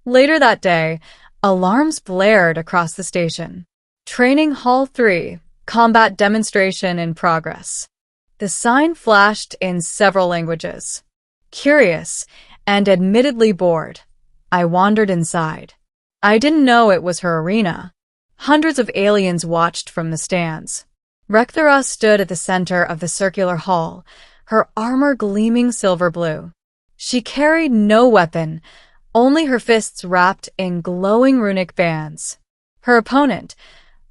Later that day, alarms blared across the station. Training Hall 3, combat demonstration in progress. The sign flashed in several languages. Curious and admittedly bored, I wandered inside. I didn't know it was her arena. Hundreds of aliens watched from the stands. Rekthara stood at the center of the circular hall, her armor gleaming silver blue. She carried no weapon, only her fists wrapped in glowing runic bands. Her opponent,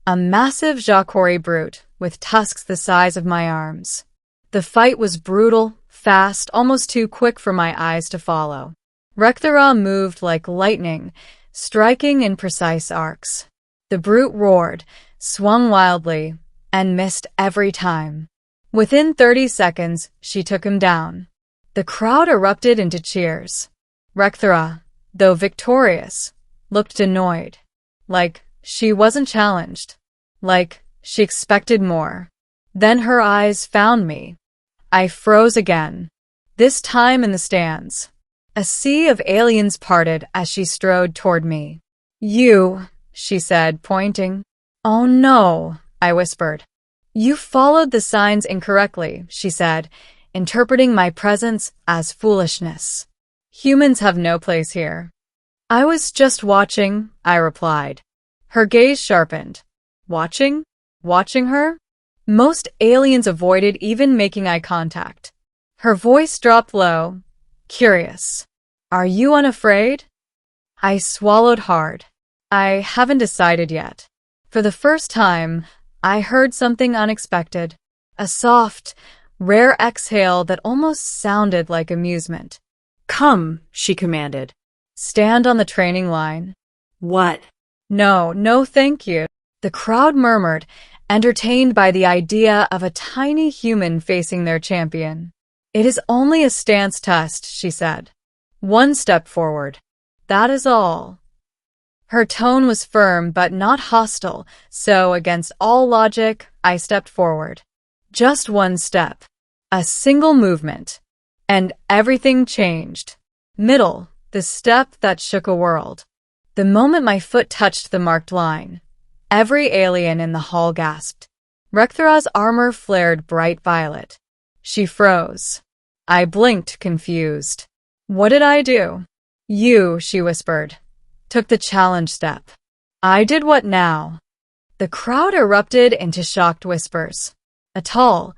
a massive Ja'Cory brute with tusks the size of my arms. The fight was brutal, fast, almost too quick for my eyes to follow. Rekthara moved like lightning, striking in precise arcs. The brute roared, swung wildly, and missed every time. Within 30 seconds, she took him down. The crowd erupted into cheers. Rekthara, though victorious, looked annoyed. Like she wasn't challenged. Like she expected more. Then her eyes found me. I froze again. This time in the stands. A sea of aliens parted as she strode toward me. You, she said, pointing. Oh no, I whispered. You followed the signs incorrectly, she said, interpreting my presence as foolishness. Humans have no place here. I was just watching, I replied. Her gaze sharpened. Watching? Watching her? Most aliens avoided even making eye contact. Her voice dropped low. Curious. Are you unafraid? I swallowed hard. I haven't decided yet. For the first time, I heard something unexpected. A soft, rare exhale that almost sounded like amusement. Come, she commanded. Stand on the training line. What? No, thank you. The crowd murmured, entertained by the idea of a tiny human facing their champion. It is only a stance test, she said. One step forward. That is all. Her tone was firm but not hostile, so against all logic, I stepped forward. Just one step. A single movement. And everything changed. Middle, the step that shook a world. The moment my foot touched the marked line, every alien in the hall gasped. Rekthara's armor flared bright violet. She froze. I blinked, confused. What did I do? You, she whispered, took the challenge step. I did what now? The crowd erupted into shocked whispers. A tall,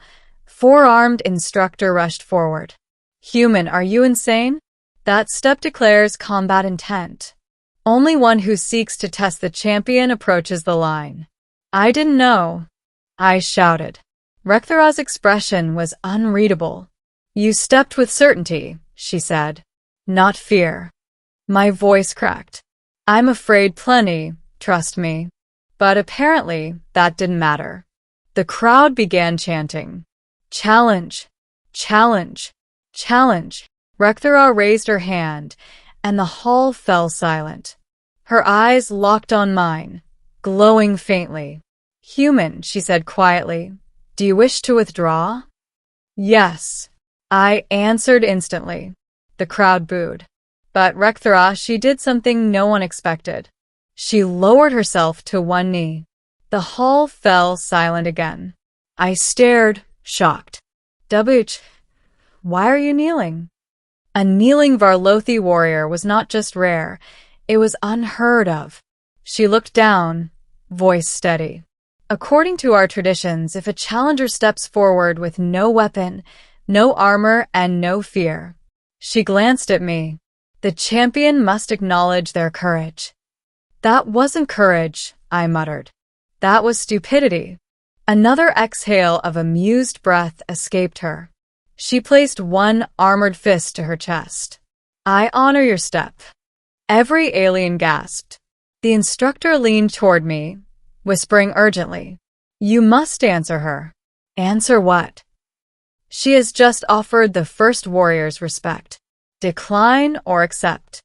four-armed instructor rushed forward. Human, are you insane? That step declares combat intent. Only one who seeks to test the champion approaches the line. I didn't know. I shouted. Rekthara's expression was unreadable. You stepped with certainty, she said, not fear. My voice cracked. I'm afraid plenty, trust me. But apparently, that didn't matter. The crowd began chanting. Challenge! Challenge! Challenge! Rekthara raised her hand, and the hall fell silent. Her eyes locked on mine, glowing faintly. Human, she said quietly. Do you wish to withdraw? Yes. I answered instantly. The crowd booed. But Rekthara, she did something no one expected. She lowered herself to one knee. The hall fell silent again. I stared, shocked. Dabuch, why are you kneeling? A kneeling Varlothi warrior was not just rare, it was unheard of. She looked down, voice steady. According to our traditions, if a challenger steps forward with no weapon, no armor, and no fear. She glanced at me. The champion must acknowledge their courage. That wasn't courage, I muttered. That was stupidity. Another exhale of amused breath escaped her. She placed one armored fist to her chest. I honor your step. Every alien gasped. The instructor leaned toward me, whispering urgently, You must answer her. Answer what? She has just offered the first warrior's respect. Decline or accept?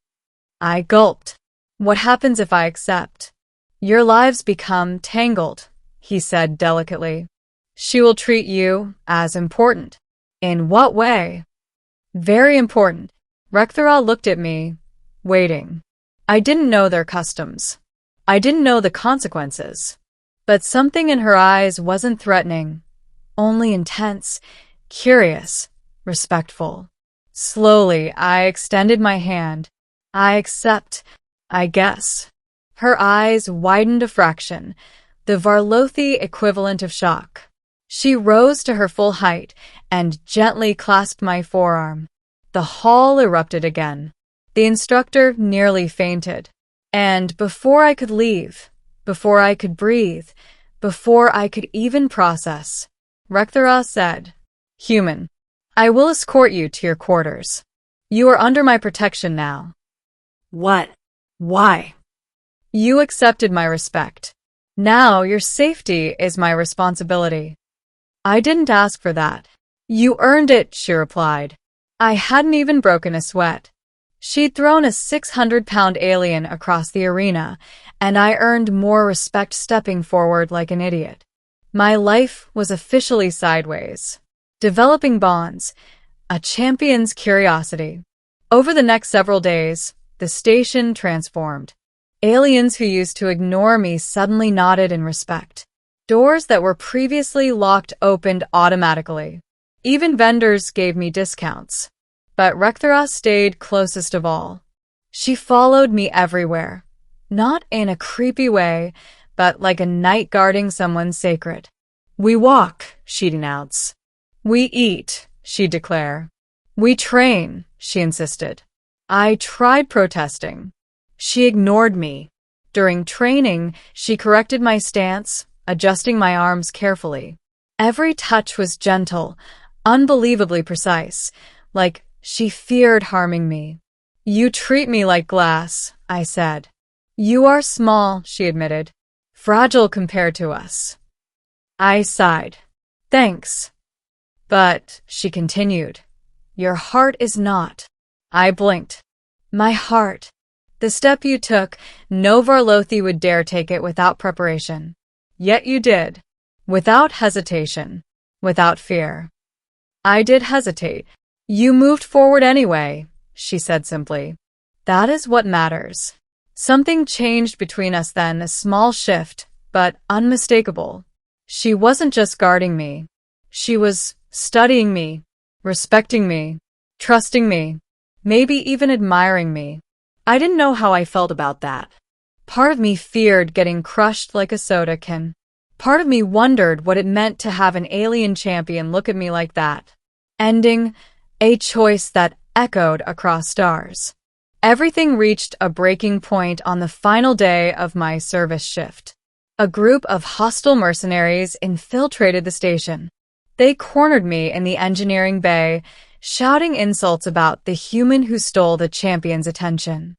I gulped. What happens if I accept? Your lives become tangled, he said delicately. She will treat you as important. In what way? Very important. Rekthara looked at me, waiting. I didn't know their customs. I didn't know the consequences. But something in her eyes wasn't threatening, only intense, curious, respectful. Slowly, I extended my hand. I accept, I guess. Her eyes widened a fraction, the Varlothi equivalent of shock. She rose to her full height and gently clasped my forearm. The hall erupted again. The instructor nearly fainted. And before I could leave, before I could breathe, before I could even process, Rekthara said, "Human, I will escort you to your quarters. You are under my protection now." What? Why? You accepted my respect. Now your safety is my responsibility. I didn't ask for that. You earned it, she replied. I hadn't even broken a sweat. She'd thrown a 600-pound alien across the arena, and I earned more respect stepping forward like an idiot. My life was officially sideways. Developing bonds, a champion's curiosity. Over the next several days, the station transformed. Aliens who used to ignore me suddenly nodded in respect. Doors that were previously locked opened automatically. Even vendors gave me discounts. But Rekthara stayed closest of all. She followed me everywhere. Not in a creepy way, but like a knight guarding someone sacred. We walk, she'd announce. We eat, she'd declare. We train, she insisted. I tried protesting. She ignored me. During training, she corrected my stance, adjusting my arms carefully. Every touch was gentle, unbelievably precise, like she feared harming me. You treat me like glass, I said. You are small, she admitted. Fragile compared to us. I sighed. Thanks. But, she continued, your heart is not. I blinked. My heart. The step you took, no Varlothi would dare take it without preparation. Yet you did. Without hesitation. Without fear. I did hesitate. You moved forward anyway, she said simply. That is what matters. Something changed between us then, a small shift, but unmistakable. She wasn't just guarding me. She was studying me, respecting me, trusting me, maybe even admiring me. I didn't know how I felt about that. Part of me feared getting crushed like a soda can. Part of me wondered what it meant to have an alien champion look at me like that. Ending a choice that echoed across stars. Everything reached a breaking point on the final day of my service shift. A group of hostile mercenaries infiltrated the station. They cornered me in the engineering bay, shouting insults about the human who stole the champion's attention.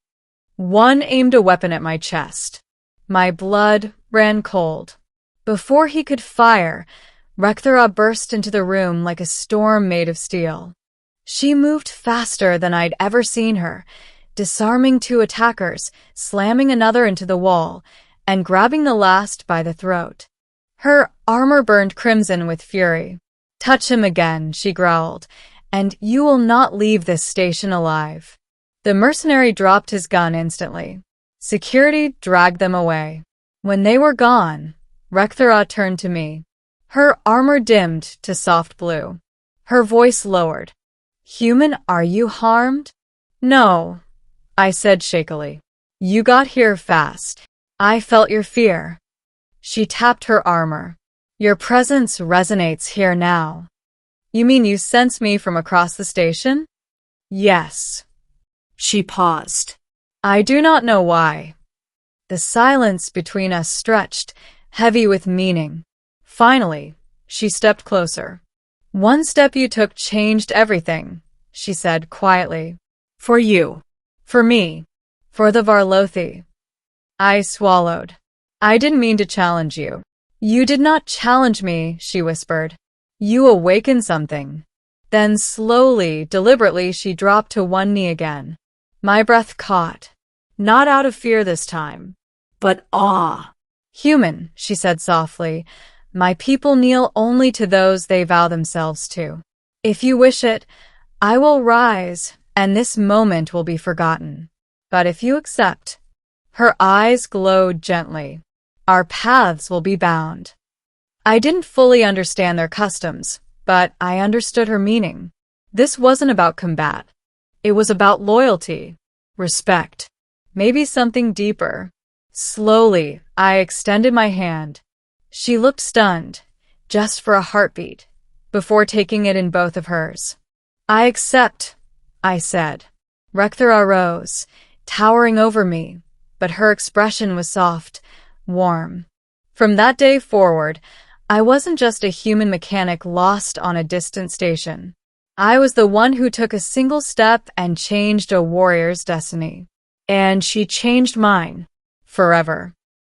One aimed a weapon at my chest. My blood ran cold. Before he could fire, Rekthara burst into the room like a storm made of steel. She moved faster than I'd ever seen her, disarming 2 attackers, slamming another into the wall, and grabbing the last by the throat. Her armor burned crimson with fury. Touch him again, she growled, and you will not leave this station alive. The mercenary dropped his gun instantly. Security dragged them away. When they were gone, Rekthara turned to me. Her armor dimmed to soft blue. Her voice lowered. Human, are you harmed? No, I said shakily. You got here fast. I felt your fear. She tapped her armor. Your presence resonates here now. You mean you sense me from across the station? Yes. She paused. I do not know why. The silence between us stretched, heavy with meaning. Finally, she stepped closer. One step you took changed everything, she said quietly. For you. For me. For the Varlothi. I swallowed. I didn't mean to challenge you. You did not challenge me, she whispered. You awakened something. Then slowly, deliberately, she dropped to one knee again. My breath caught. Not out of fear this time, but awe. Human, she said softly. My people kneel only to those they vow themselves to. If you wish it, I will rise, and this moment will be forgotten. But if you accept, her eyes glowed gently, our paths will be bound. I didn't fully understand their customs, but I understood her meaning. This wasn't about combat. It was about loyalty, respect, maybe something deeper. Slowly, I extended my hand. She looked stunned, just for a heartbeat, before taking it in both of hers. I accept, I said. Rekthara rose, towering over me, but her expression was soft, warm. From that day forward, I wasn't just a human mechanic lost on a distant station. I was the one who took a single step and changed a warrior's destiny. And she changed mine. Forever.